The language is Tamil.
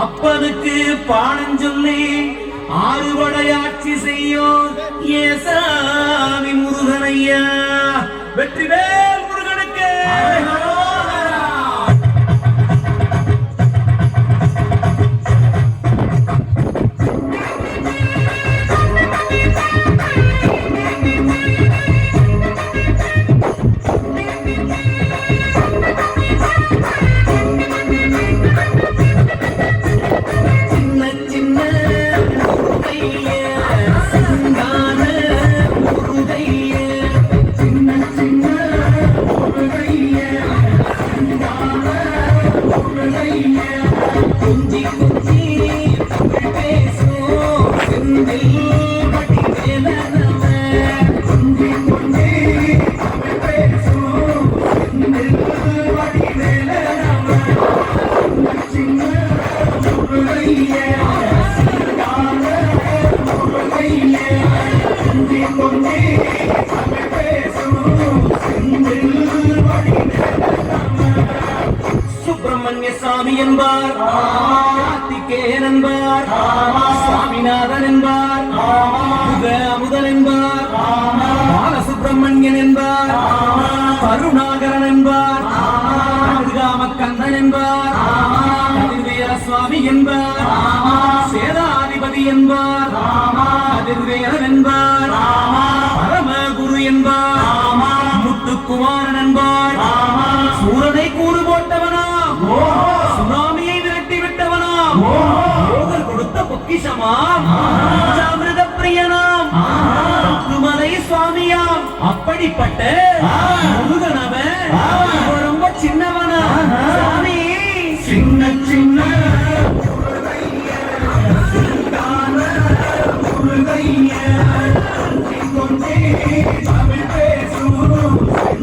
அப்பனுக்கு பாடம் சொல்லி ஆறுபடையாட்சி செய்யும் ஏசாமி முருகனையா. வெற்றிவேல் முருகனுக்கு. சுப்பிரமணிய சாமி என்பார், கார்த்திகேயன் என்பார், சாமிநாதன் என்பார், அமுதன் என்பார், பாலசுப்பிரமணியன் என்பார், கருணாகரன் என்பார், கந்தன் என்பார், கதிர்வேல சுவாமி என்பார், சேதாதிபதி என்பார், கதிர்வேலன் என்பார், பரமகுரு என்பார், முத்துக்குமாரன் என்பார், சூரனை கூறு போட்டவனாம், சுனாமியை விரட்டி விட்டவனாம், யோகர் கொடுத்த பொக்கிஷமாம், அமிர்த பிரியனாம், திருமலை சுவாமியாம். அப்படிப்பட்ட முருகனவன் ரொம்ப சின்னவனா சுவாமி. சின்ன சின்ன முருகைய